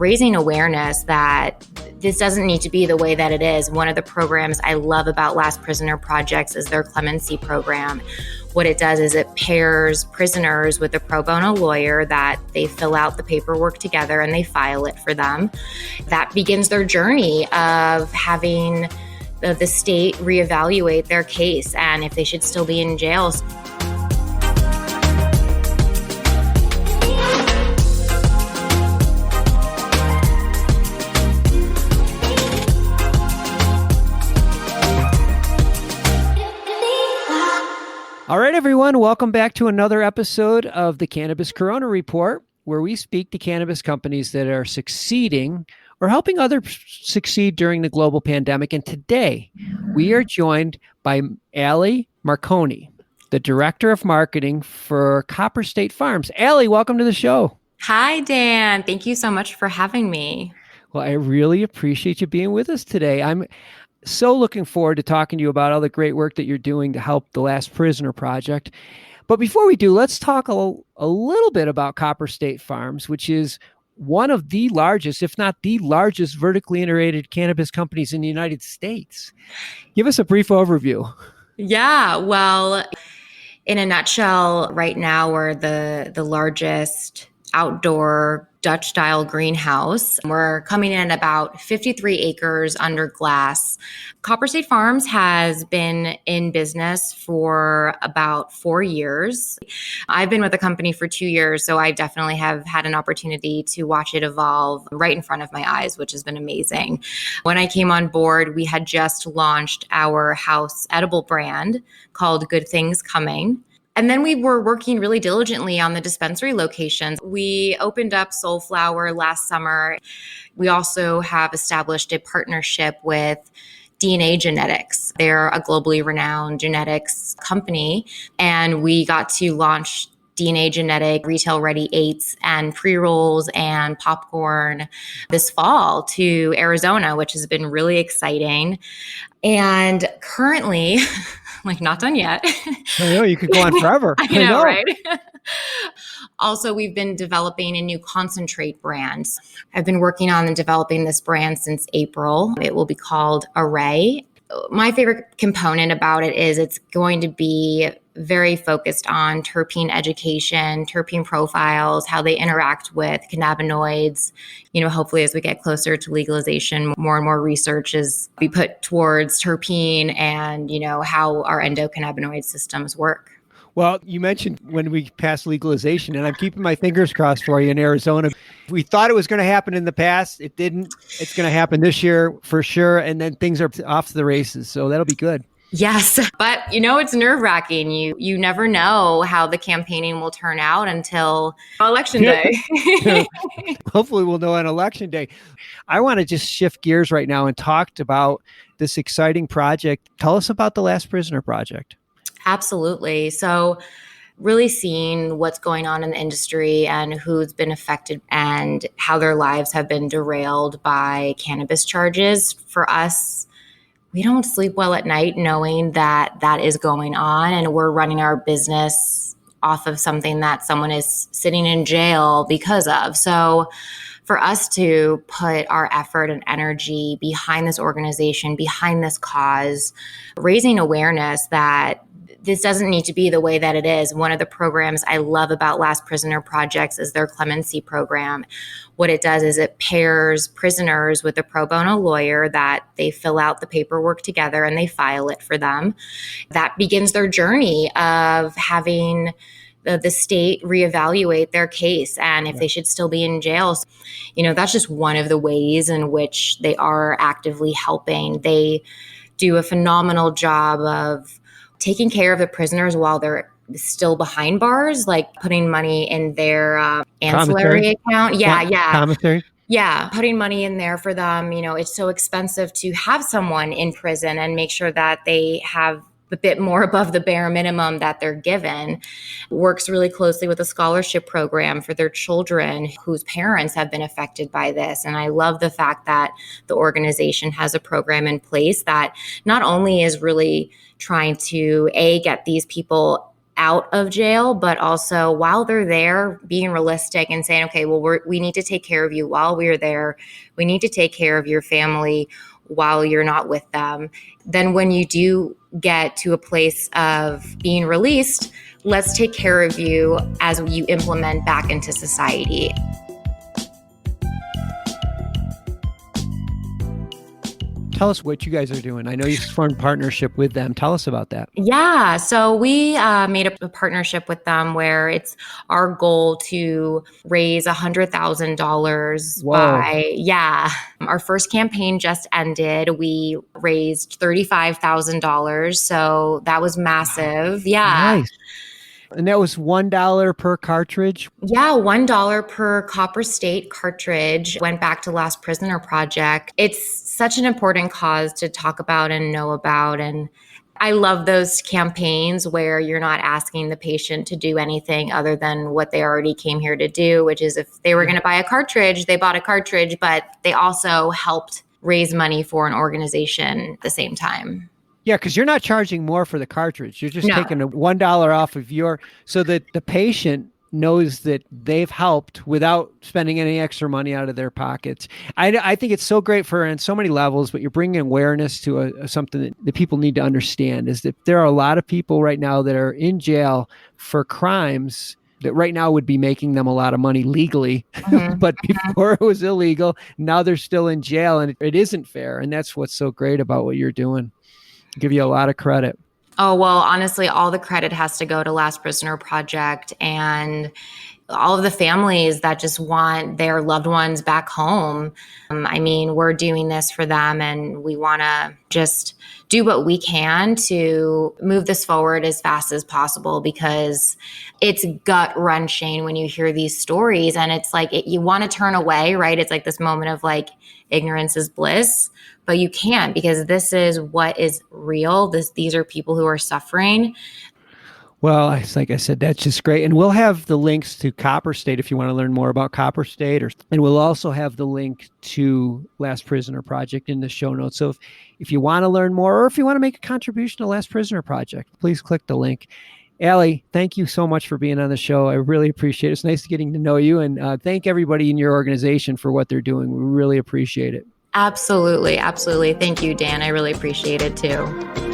raising awareness that this doesn't need to be the way that it is. One of the programs I love about Last Prisoner Projects is their clemency program. What it does is it pairs prisoners with a pro bono lawyer that they fill out the paperwork together and they file it for them. That begins their journey of having the state reevaluate their case and if they should still be in jail. All right, everyone, welcome back to another episode of the Cannabis Corona Report, where we speak to cannabis companies that are succeeding or helping others succeed during the global pandemic. And today, we are joined by Allie Marconi, the Director of Marketing for Copperstate Farms. Allie, welcome to the show. Hi, Dan. Thank you so much for having me. Well, I really appreciate you being with us today. I'm so looking forward to talking to you about all the great work that you're doing to help the Last Prisoner Project. But before we do, let's talk a little bit about Copperstate Farms, which is one of the largest, if not the largest, vertically integrated cannabis companies in the United States. Give us a brief overview. Yeah, well, in a nutshell, right now we're the largest outdoor Dutch-style greenhouse. We're coming in at about 53 acres under glass. Copperstate Farms has been in business for about 4 years. I've been with the company for 2 years, so I definitely have had an opportunity to watch it evolve right in front of my eyes, which has been amazing. When I came on board, we had just launched our house edible brand called Good Things Coming. And then we were working really diligently on the dispensary locations. We opened up Soulflower last summer. We also have established a partnership with DNA Genetics. They're a globally renowned genetics company, and we got to launch DNA Genetic retail ready 8s and pre-rolls and popcorn this fall to Arizona, which has been really exciting. And currently, not done yet. I know, you could go on forever. I know, right? Also, we've been developing a new concentrate brand. I've been working on and developing this brand since April. It will be called Array. My favorite component about it is it's going to be very focused on terpene education, terpene profiles, how they interact with cannabinoids. Hopefully as we get closer to legalization, more and more research is be put towards terpene and, how our endocannabinoid systems work. Well, you mentioned when we passed legalization, and I'm keeping my fingers crossed for you in Arizona. We thought it was going to happen in the past. It didn't. It's going to happen this year for sure. And then things are off to the races. So that'll be good. Yes, but it's nerve-wracking. You never know how the campaigning will turn out until election day. Hopefully we'll know on election day. I want to just shift gears right now and talk about this exciting project. Tell us about the Last Prisoner Project. Absolutely. So really seeing what's going on in the industry and who's been affected and how their lives have been derailed by cannabis charges. For us, we don't sleep well at night knowing that that is going on, and we're running our business off of something that someone is sitting in jail because of. So for us to put our effort and energy behind this organization, behind this cause, raising awareness that this doesn't need to be the way that it is. One of the programs I love about Last Prisoner Projects is their clemency program. What it does is it pairs prisoners with a pro bono lawyer that they fill out the paperwork together and they file it for them. That begins their journey of having the state reevaluate their case and if they should still be in jail. That's just one of the ways in which they are actively helping. They do a phenomenal job of taking care of the prisoners while they're still behind bars, like putting money in their ancillary account. Yeah. Commissary. Yeah, putting money in there for them. It's so expensive to have someone in prison and make sure that they have a bit more above the bare minimum that they're given. Works really closely with a scholarship program for their children whose parents have been affected by this. And I love the fact that the organization has a program in place that not only is really trying to get these people out of jail, but also while they're there, being realistic and saying, okay, well, we need to take care of you while we're there. We need to take care of your family while you're not with them. Then when you do get to a place of being released, let's take care of you as you implement back into society. Tell us what you guys are doing. I know you formed partnership with them. Tell us about that. Yeah, so we made a partnership with them where it's our goal to raise $100,000 by, our first campaign just ended. We raised $35,000. So that was massive. Yeah. Nice. And that was $1 per cartridge? Yeah, $1 per Copperstate cartridge went back to Last Prisoner Project. It's such an important cause to talk about and know about. And I love those campaigns where you're not asking the patient to do anything other than what they already came here to do, which is if they were going to buy a cartridge, they bought a cartridge, but they also helped raise money for an organization at the same time. Yeah, because you're not charging more for the cartridge. You're just taking a $1 off of so that the patient knows that they've helped without spending any extra money out of their pockets. I think it's so great on so many levels, but you're bringing awareness to something that people need to understand is that there are a lot of people right now that are in jail for crimes that right now would be making them a lot of money legally, but before it was illegal, now they're still in jail and it isn't fair. And that's what's so great about what you're doing. Give you a lot of credit. Oh, well, honestly, all the credit has to go to Last Prisoner Project and all of the families that just want their loved ones back home. I mean, we're doing this for them and we want to just do what we can to move this forward as fast as possible because it's gut-wrenching when you hear these stories and it's like you want to turn away, right? It's like this moment of like ignorance is bliss, but you can't because this is what is real. These are people who are suffering. Well, like I said, that's just great. And we'll have the links to Copperstate if you want to learn more about Copperstate. And we'll also have the link to Last Prisoner Project in the show notes. So if you want to learn more or if you want to make a contribution to Last Prisoner Project, please click the link. Allie, thank you so much for being on the show. I really appreciate it. It's nice getting to know you. And thank everybody in your organization for what they're doing. We really appreciate it. Absolutely. Absolutely. Thank you, Dan. I really appreciate it too.